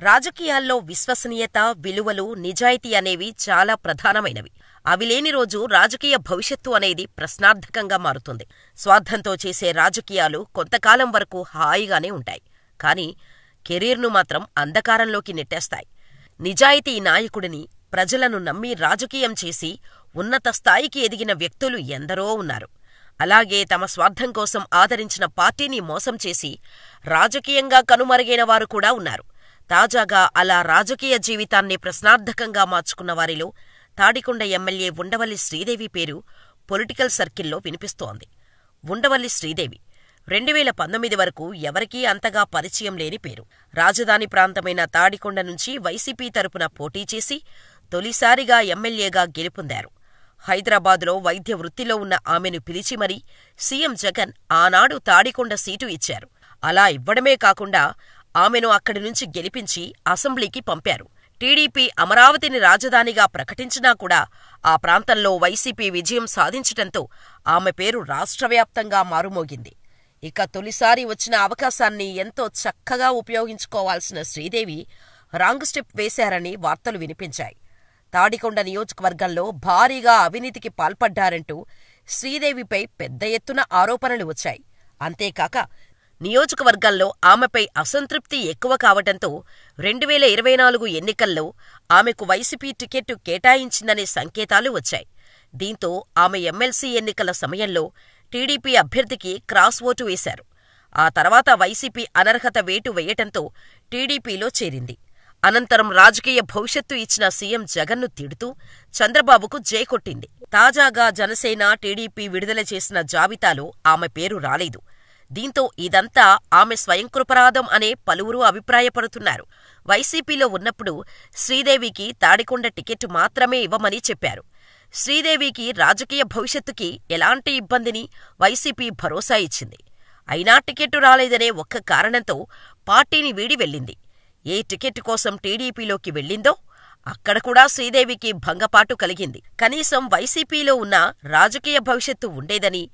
రాజకీయాల్లో విశ్వసనీయత, విలువలు, నిజాయితీ అనేవి చాలా ప్రధానమైనవి. అవి లేని రోజు రాజకీయ భవిష్యత్తు అనేది ప్రశ్నార్థకంగా మారుతుంది. స్వార్థంతో చేసే రాజకీయాలు కొంతకాలం వరకు హాయిగానే ఉంటాయి, కానీ కెరీర్ను మాత్రం అంధకారంలోకి నెట్టేస్తాయి. నిజాయితీ నాయకుడిని ప్రజలను నమ్మి రాజకీయం చేసి ఉన్నత స్థాయికి ఎదిగిన వ్యక్తులు ఎందరో ఉన్నారు. అలాగే తమ స్వార్థం కోసం ఆదరించిన పార్టీని మోసం చేసి రాజకీయంగా కనుమరుగైన వారు కూడా ఉన్నారు. తాజాగా అలా రాజకీయ జీవితాన్ని ప్రశ్నార్థకంగా మార్చుకున్న వారిలో తాడికొండ ఎమ్మెల్యే ఉండవల్లి శ్రీదేవి పేరు పొలిటికల్ సర్కిల్లో వినిపిస్తోంది. ఉండవల్లి శ్రీదేవి 2019 వరకు ఎవరికీ అంతగా పరిచయం లేని పేరు. రాజధాని ప్రాంతమైన తాడికొండ నుంచి వైసీపీ తరపున పోటీ చేసి తొలిసారిగా ఎమ్మెల్యేగా గెలుపొందారు. హైదరాబాదులో వైద్య వృత్తిలో ఉన్న ఆమెను పిలిచి మరీ సీఎం జగన్ ఆనాడు తాడికొండ సీటు ఇచ్చారు. అలా ఇవ్వడమే కాకుండా ఆమెను అక్కడి నుంచి గెలిపించి అసెంబ్లీకి పంపారు. టీడీపీ అమరావతిని రాజధానిగా ప్రకటించినా కూడా ఆ ప్రాంతంలో వైసీపీ విజయం సాధించటంతో ఆమె పేరు రాష్ట్రవ్యాప్తంగా మారుమోగింది. ఇక తొలిసారి వచ్చిన అవకాశాన్ని ఎంతో చక్కగా ఉపయోగించుకోవాల్సిన శ్రీదేవి రాంగ్ స్టెప్ వేశారని వార్తలు వినిపించాయి. తాడికొండ నియోజకవర్గంలో భారీగా అవినీతికి పాల్పడ్డారంటూ శ్రీదేవిపై పెద్ద ఎత్తున ఆరోపణలు వచ్చాయి. అంతేకాక నియోజకవర్గంలో ఆమెపై అసంతృప్తి ఎక్కువ కావటంతో 2024 ఎన్నికల్లో ఆమెకు వైసీపీ టికెట్టు కేటాయించిందనే సంకేతాలు వచ్చాయి. దీంతో ఆమె ఎమ్మెల్సీ ఎన్నికల సమయంలో టీడీపీ అభ్యర్థికి క్రాస్ ఓటు వేశారు. ఆ తర్వాత వైసీపీ అనర్హత వేటు వేయటంతో టీడీపీలో చేరింది. అనంతరం రాజకీయ భవిష్యత్తు ఇచ్చిన సీఎం జగన్ను తిడుతూ చంద్రబాబుకు జై కొట్టింది. తాజాగా జనసేన, టీడీపీ విడుదల చేసిన జాబితాలో ఆమె పేరు రాలేదు. దీంతో ఇదంతా ఆమె స్వయంకృపరాధం అనే పలువురు అభిప్రాయపడుతున్నారు. వైసీపీలో ఉన్నప్పుడు శ్రీదేవికి తాడికొండ టికెట్ మాత్రమే ఇవ్వమని చెప్పారు. శ్రీదేవికి రాజకీయ భవిష్యత్తుకి ఎలాంటి ఇబ్బందిని వైసీపీ భరోసా ఇచ్చింది. అయినా టికెట్టు రాలేదనే ఒక్క కారణంతో పార్టీని వీడి వెళ్ళింది. ఏ టికెట్ కోసం టీడీపీలోకి వెళ్ళిందో అక్కడ కూడా శ్రీదేవికి భంగపాటు కలిగింది. కనీసం వైసీపీలో ఉన్న రాజకీయ భవిష్యత్తు ఉండేదని,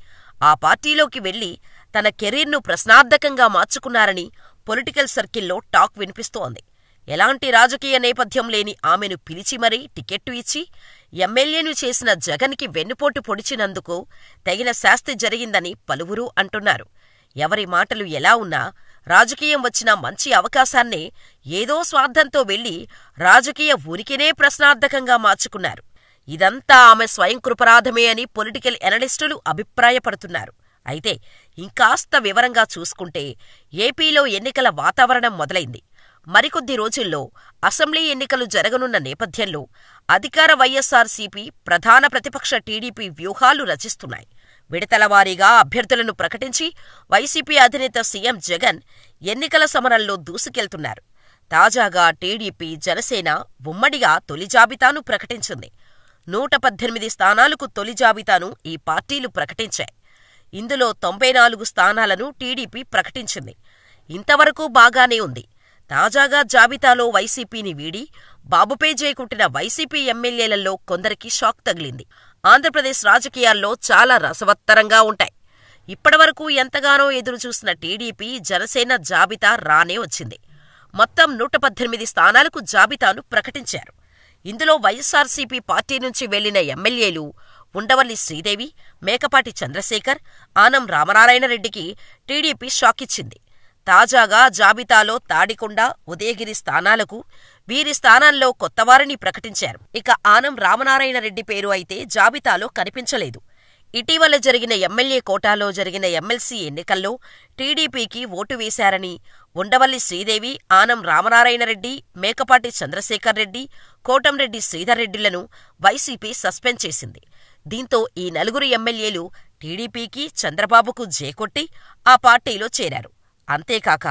ఆ పార్టీలోకి వెళ్లి తన కెరీర్ను ప్రశ్నార్థకంగా మార్చుకున్నారని పొలిటికల్ సర్కిల్లో టాక్ వినిపిస్తోంది. ఎలాంటి రాజకీయ నేపథ్యం లేని ఆమెను పిలిచి మరీ టికెట్టు ఇచ్చి ఎమ్మెల్యేను చేసిన జగన్కి వెన్నుపోటు పొడిచినందుకు తగిన శాస్తి జరిగిందని పలువురు అంటున్నారు. ఎవరి మాటలు ఎలా ఉన్నా రాజకీయం వచ్చిన మంచి అవకాశాన్నే ఏదో స్వార్థంతో వెళ్లి రాజకీయ ఉనికినే ప్రశ్నార్థకంగా మార్చుకున్నారు. ఇదంతా ఆమె స్వయంకృపరాధమే అని పొలిటికల్ ఎనలిస్టులు అభిప్రాయపడుతున్నారు. అయితే ఇంకాస్త వివరంగా చూసుకుంటే ఏపీలో ఎన్నికల వాతావరణం మొదలైంది. మరికొద్ది రోజుల్లో అసెంబ్లీ ఎన్నికలు జరగనున్న నేపథ్యంలో అధికార వైఎస్సార్సీపీ, ప్రధాన ప్రతిపక్ష టీడీపీ వ్యూహాలు రచిస్తున్నాయి. విడతలవారీగా అభ్యర్థులను ప్రకటించి వైసీపీ అధినేత సీఎం జగన్ ఎన్నికల సమరంలో దూసుకెళ్తున్నారు. తాజాగా టీడీపీ, జనసేన ఉమ్మడిగా తొలి జాబితాను ప్రకటించింది. 118 స్థానాలకు తొలి జాబితాను ఈ పార్టీలు ప్రకటించాయి. ఇందులో 94 స్థానాలను టీడీపీ ప్రకటించింది. ఇంతవరకు బాగానే ఉంది. తాజాగా జాబితాలో వైసీపీని వీడి బాబుపై జైకొట్టిన వైసీపీ ఎమ్మెల్యేలలో కొందరికి షాక్ తగిలింది. ఆంధ్రప్రదేశ్ రాజకీయాల్లో చాలా రసవత్తరంగా ఉంటాయి. ఇప్పటివరకు ఎంతగానో ఎదురుచూసిన టీడీపీ, జనసేన జాబితా రానే వచ్చింది. మొత్తం 118 స్థానాలకు జాబితాను ప్రకటించారు. ఇందులో వైఎస్సార్సీపీ పార్టీ నుంచి వెళ్లిన ఎమ్మెల్యేలు ఉండవల్లి శ్రీదేవి, మేకపాటి చంద్రశేఖర్, ఆనం రామనారాయణరెడ్డికి టీడీపీ షాకిచ్చింది. తాజాగా జాబితాలో తాడికొండ, ఉదయగిరి స్థానాలకు వీరి స్థానాల్లో కొత్తవారిని ప్రకటించారు. ఇక ఆనం రామనారాయణరెడ్డి పేరు అయితే జాబితాలో కనిపించలేదు. ఇటీవల జరిగిన ఎమ్మెల్యే కోటాలో జరిగిన ఎమ్మెల్సీ ఎన్నికల్లో టీడీపీకి ఓటు వేశారని ఉండవల్లి శ్రీదేవి, ఆనం రామనారాయణరెడ్డి, మేకపాటి చంద్రశేఖర్ రెడ్డి, కోటంరెడ్డి శ్రీధర్ రెడ్డిలను వైసీపీ సస్పెండ్ చేసింది. దీంతో ఈ నలుగురు ఎమ్మెల్యేలు టీడీపీకి, చంద్రబాబుకు జేకొట్టి ఆ పార్టీలో చేరారు. అంతేకాక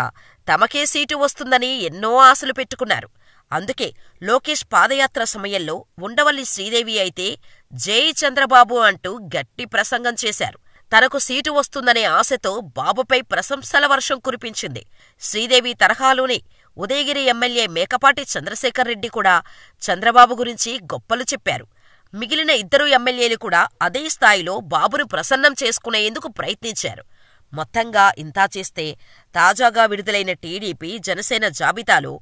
తమకే సీటు వస్తుందని ఎన్నో ఆశలు పెట్టుకున్నారు. అందుకే లోకేష్ పాదయాత్ర సమయంలో ఉండవల్లి శ్రీదేవి అయితే జై చంద్రబాబు అంటూ గట్టి ప్రసంగం చేశారు. తనకు సీటు వస్తుందనే ఆశతో బాబుపై ప్రశంసల వర్షం కురిపించింది. శ్రీదేవి తరహాలోనే ఉదయగిరి ఎమ్మెల్యే మేకపాటి చంద్రశేఖర్ రెడ్డి కూడా చంద్రబాబు గురించి గొప్పలు చెప్పారు. మిగిలిన ఇద్దరు ఎమ్మెల్యేలు కూడా అదే స్థాయిలో బాబును ప్రసన్నం చేసుకునేందుకు ప్రయత్నించారు. మొత్తంగా ఇంతా చేస్తే తాజాగా విడుదలైన టీడీపీ, జనసేన జాబితాలో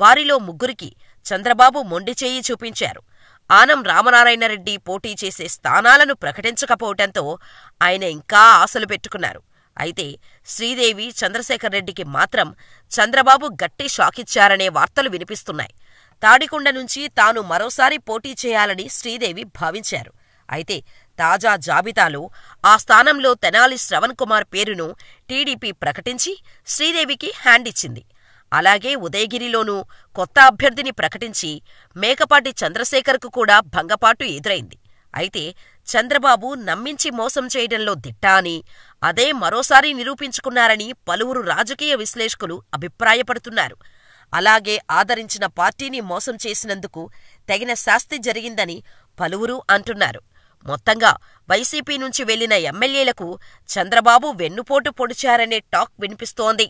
వారిలో ముగ్గురికి చంద్రబాబు మొండిచేయి చూపించారు. ఆనం రామనారాయణరెడ్డి పోటీ చేసే స్థానాలను ప్రకటించకపోవటంతో ఆయన ఇంకా ఆశలు పెట్టుకున్నారు. అయితే శ్రీదేవి, చంద్రశేఖర్రెడ్డికి మాత్రం చంద్రబాబు గట్టి షాకిచ్చారనే వార్తలు వినిపిస్తున్నాయి. తాడికొండ నుంచి తాను మరోసారి పోటీ చేయాలని శ్రీదేవి భావించారు. అయితే తాజా జాబితాలో ఆ స్థానంలో తెనాలి శ్రవణ్ కుమార్ పేరును టీడీపీ ప్రకటించి శ్రీదేవికి హ్యాండిచ్చింది. అలాగే ఉదయగిరిలోనూ కొత్త అభ్యర్థిని ప్రకటించి మేకపాటి చంద్రశేఖర్కు కూడా భంగపాటు ఎదురైంది. అయితే చంద్రబాబు నమ్మించి మోసం చేయడంలో దిట్ట అని, అదే మరోసారి నిరూపించుకున్నారని పలువురు రాజకీయ విశ్లేషకులు అభిప్రాయపడుతున్నారు. అలాగే ఆదరించిన పార్టీని మోసం చేసినందుకు తగిన శాస్తి జరిగిందని పలువురు అంటున్నారు. మొత్తంగా వైసీపీ నుంచి వెళ్లిన ఎమ్మెల్యేలకు చంద్రబాబు వెన్నుపోటు పొడిచారనే టాక్ వినిపిస్తోంది.